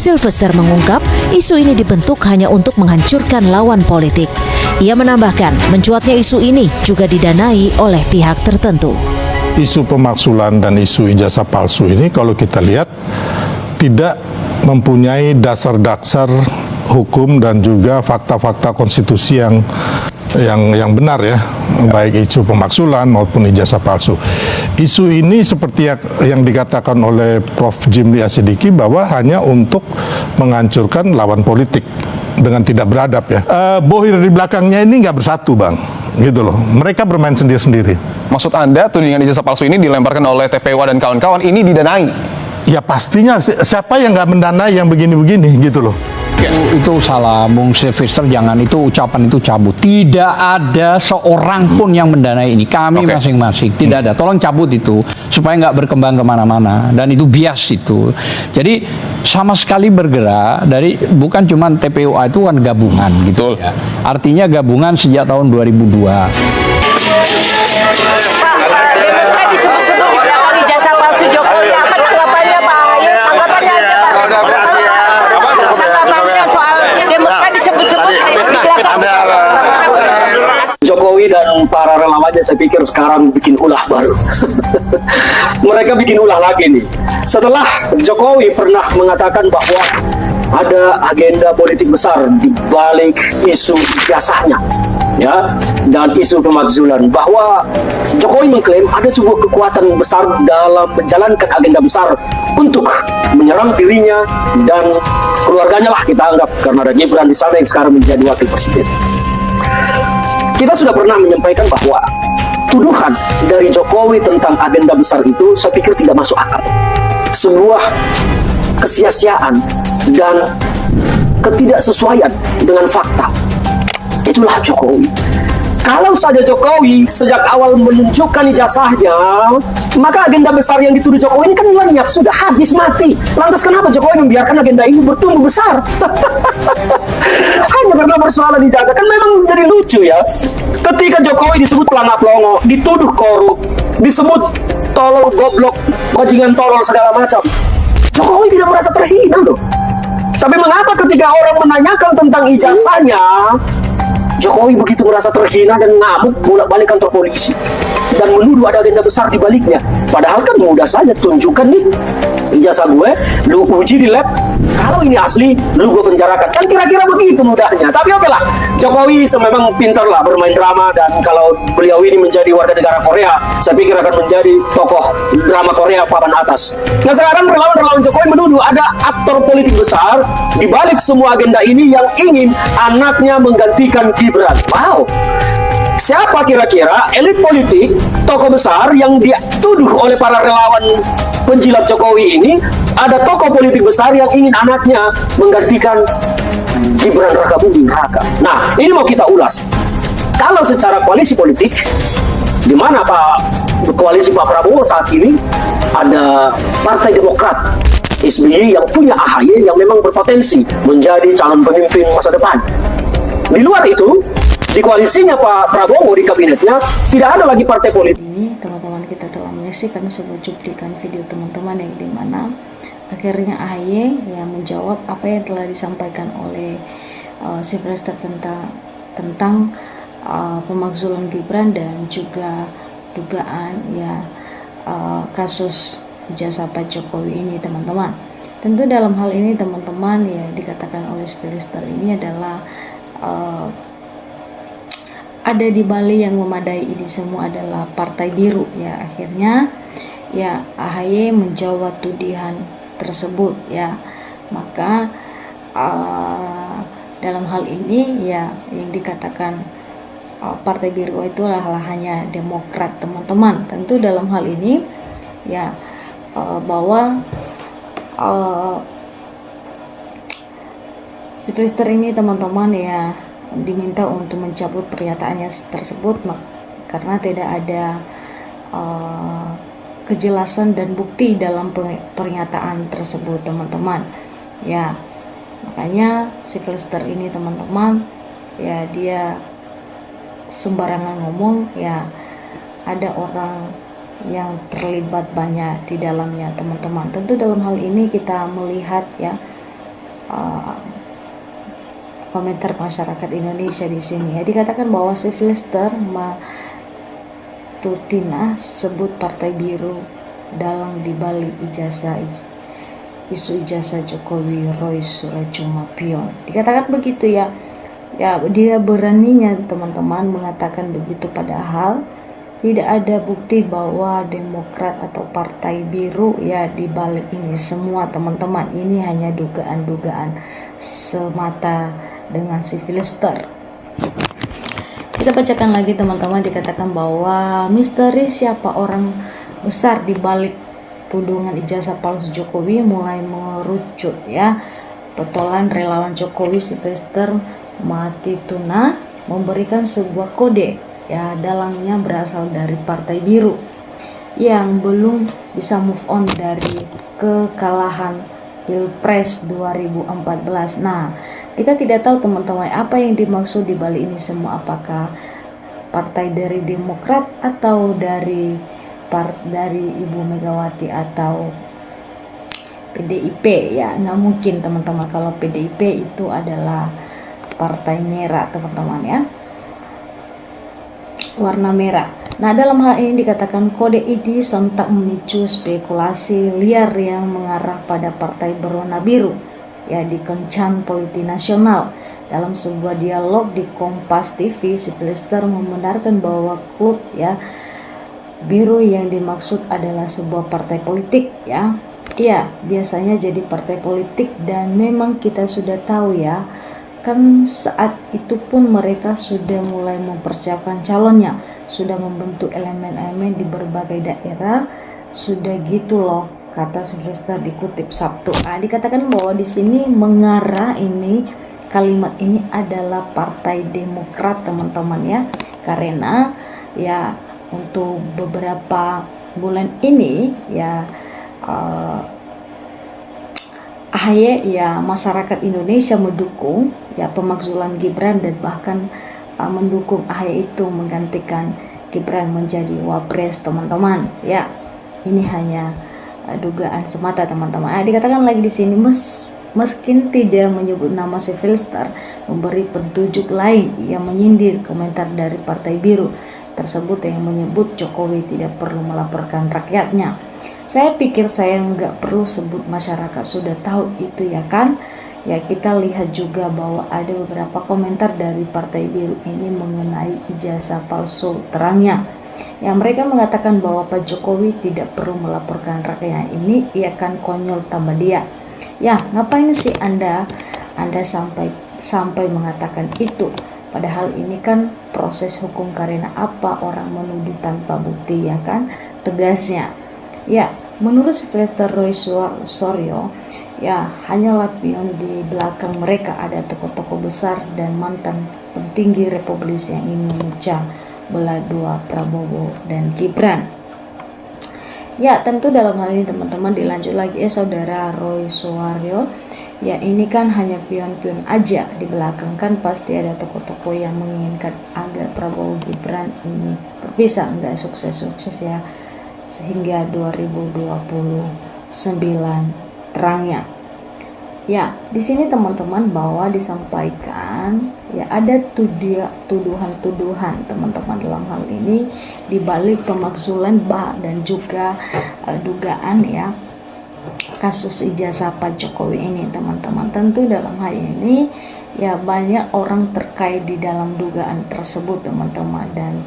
Sylvester mengungkap isu ini dibentuk hanya untuk menghancurkan lawan politik. Ia menambahkan mencuatnya isu ini juga didanai oleh pihak tertentu. Isu pemaksulan dan isu ijazah palsu ini kalau kita lihat tidak mempunyai dasar-dasar hukum dan juga fakta-fakta konstitusi yang benar ya, baik isu pemaksulan maupun ijazah palsu. Isu ini seperti yang dikatakan oleh Prof. Jimli Asidiki bahwa hanya untuk menghancurkan lawan politik dengan tidak beradab ya. Bohir di belakangnya ini nggak bersatu, Bang, gitu loh. Mereka bermain sendiri-sendiri. Maksud Anda tudingan ijazah palsu ini dilemparkan oleh TPUA dan kawan-kawan ini didanai? Ya pastinya, siapa yang nggak mendanai yang begini-begini gitu loh. Itu salah, Bung Sylvester, jangan, itu ucapan itu cabut. Tidak ada seorang pun yang mendanai ini. Kami masing-masing, tidak ada. Tolong cabut itu, supaya nggak berkembang kemana-mana. Dan itu bias itu. Jadi sama sekali bergerak dari, bukan cuma TPUA itu kan gabungan gitu. Ya. Artinya gabungan sejak tahun 2002. Jokowi dan para relawannya saya pikir sekarang bikin ulah baru. Mereka bikin ulah lagi nih. Setelah Jokowi pernah mengatakan bahwa ada agenda politik besar di balik isu ijazahnya, ya, dan isu pemakzulan, bahwa Jokowi mengklaim ada sebuah kekuatan besar dalam menjalankan agenda besar untuk menyerang dirinya dan keluarganya lah kita anggap, karena ada Gibran di sana yang sekarang menjadi wakil presiden. Kita sudah pernah menyampaikan bahwa tuduhan dari Jokowi tentang agenda besar itu saya pikir tidak masuk akal. Sebuah kesia-siaan dan ketidaksesuaian dengan fakta. Itulah Jokowi. Kalau saja Jokowi sejak awal menunjukkan ijazahnya, maka agenda besar yang dituduh Jokowi ini kan lenyap, sudah habis, mati. Lantas kenapa Jokowi membiarkan agenda ini bertumbuh besar? Hanya karena persoalan ijazah. Kan memang menjadi lucu ya, ketika Jokowi disebut pelangap-pelongo, dituduh korup, disebut tolol, goblok, bajingan tolol, segala macam, Jokowi tidak merasa terhina loh. Tapi mengapa ketika orang menanyakan tentang ijazahnya, Jokowi begitu merasa terhina dan ngamuk bolak-balik kantor polisi dan menuduh ada agenda besar di baliknya? Padahal kan mudah saja, tunjukkan nih ijazah gue, lu uji di lab, kalau ini asli lu gue penjarakan, kan kira-kira begitu mudahnya. Tapi oke lah, Jokowi memang pintar lah bermain drama, dan kalau beliau ini menjadi warga negara Korea, saya pikir akan menjadi tokoh drama Korea papan atas. Nah sekarang relawan-relawan Jokowi menuduh ada aktor politik besar di balik semua agenda ini yang ingin anaknya menggantikan Gibran. Wow, siapa kira-kira elit politik, tokoh besar yang dituduh oleh para relawan penjilat Jokowi ini? Ada tokoh politik besar yang ingin anaknya menggantikan Gibran Rakabuming Raka. Nah, ini mau kita ulas. Kalau secara koalisi politik, di mana koalisi Pak Prabowo saat ini, ada Partai Demokrat, SBY yang punya AHY yang memang berpotensi menjadi calon pemimpin masa depan. Di luar itu, di koalisinya Pak Prabowo, di kabinetnya, tidak ada lagi partai politik. Ini teman-teman kita telah menyaksikan sebuah cuplikan video teman-teman yang dimana akhirnya AHY yang menjawab apa yang telah disampaikan oleh Sylvester tentang pemakzulan Gibran dan juga dugaan ya kasus ijazah Pak Jokowi ini, teman-teman. Tentu dalam hal ini teman-teman ya dikatakan oleh Sylvester ini adalah ada di balik yang memadai ini semua adalah Partai Biru ya. Akhirnya ya AHY menjawab tuduhan tersebut ya. Maka dalam hal ini ya yang dikatakan Partai Biru itulah hanya Demokrat, teman-teman. Tentu dalam hal ini ya bahwa Sylvester ini teman-teman ya diminta untuk mencabut pernyataannya tersebut karena tidak ada kejelasan dan bukti dalam pernyataan tersebut, teman-teman ya. Makanya Sylvester ini teman-teman ya dia sembarangan ngomong ya, ada orang yang terlibat banyak di dalamnya, teman-teman. Tentu dalam hal ini kita melihat ya uh, komentar masyarakat Indonesia di sini ya. Dikatakan bahwa Sylvester Matutina sebut Partai Biru dalang dibalik isu ijazah Jokowi Roy Surajuma Pion. Dikatakan begitu ya. Ya, dia beraninya teman-teman mengatakan begitu, padahal tidak ada bukti bahwa Demokrat atau Partai Biru ya di balik ini semua, teman-teman. Ini hanya dugaan-dugaan semata dengan si Sylvester. Kita bacakan lagi teman-teman. Dikatakan bahwa misteri siapa orang besar di balik tudungan ijazah palsu Jokowi mulai mengerucut ya. Petolan relawan Jokowi Sylvester Matituna memberikan sebuah kode ya, dalangnya berasal dari Partai Biru yang belum bisa move on dari kekalahan Pilpres 2014. Nah, kita tidak tahu teman-teman apa yang dimaksud di balik ini semua, apakah partai dari Demokrat atau dari Ibu Megawati atau PDIP ya. Nggak mungkin teman-teman kalau PDIP itu adalah partai merah teman-teman ya, warna merah. Nah, dalam hal ini dikatakan kode ini sontak memicu spekulasi liar yang mengarah pada partai berwarna biru ya di kencan politik nasional. Dalam sebuah dialog di Kompas TV, Sylvester membenarkan bahwa klub ya biru yang dimaksud adalah sebuah partai politik ya. Iya, biasanya jadi partai politik, dan memang kita sudah tahu ya, kan saat itu pun mereka sudah mulai mempersiapkan calonnya, sudah membentuk elemen-elemen di berbagai daerah, sudah gitu loh, kata Sylvester dikutip Sabtu. Dikatakan bahwa di sini mengarah ini kalimat ini adalah Partai Demokrat teman-teman ya, karena ya untuk beberapa bulan ini ya AHY ya masyarakat Indonesia mendukung ya pemakzulan Gibran, dan bahkan mendukung AHY itu menggantikan Gibran menjadi wapres teman-teman ya. Ini hanya dugaan semata teman-teman. Dikatakan lagi di sini meski tidak menyebut nama Sylvester, memberi petunjuk lain yang menyindir komentar dari Partai Biru tersebut yang menyebut Jokowi tidak perlu melaporkan rakyatnya. Saya pikir saya nggak perlu sebut, masyarakat sudah tahu itu ya kan. Ya, kita lihat juga bahwa ada beberapa komentar dari Partai Biru ini mengenai ijazah palsu terangnya. Ya, mereka mengatakan bahwa Pak Jokowi tidak perlu melaporkan rakyatnya. Ini ia kan konyol tambah dia. Ya, ngapain sih Anda sampai mengatakan itu? Padahal ini kan proses hukum, karena apa orang menuduh tanpa bukti ya kan, tegasnya. Ya, menurut Sylvester Roy Suryo ya hanyalah pion di belakang mereka ada tokoh-tokoh besar dan mantan petinggi Republik yang ingin memecah belah dua Prabowo dan Gibran. Ya, tentu dalam hal ini teman-teman dilanjut lagi saudara Roy Suryo. Ya, ini kan hanya pion-pion aja, di belakang kan pasti ada tokoh-tokoh yang menginginkan agar Prabowo Gibran ini berpisah, enggak sukses-sukses ya, sehingga 2029 terangnya. Ya, di sini teman-teman bahwa disampaikan ya ada tuduhan-tuduhan teman-teman dalam hal ini dibalik pemakzulan dan juga dugaan ya kasus ijazah Pak Jokowi ini teman-teman. Tentu dalam hal ini ya banyak orang terkait di dalam dugaan tersebut teman-teman, dan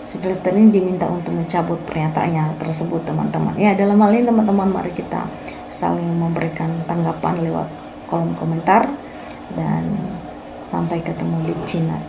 Sylvester ini diminta untuk mencabut pernyataannya tersebut teman-teman. Ya, dalam hal ini teman-teman mari kita saling memberikan tanggapan lewat kolom komentar, dan sampai ketemu di channel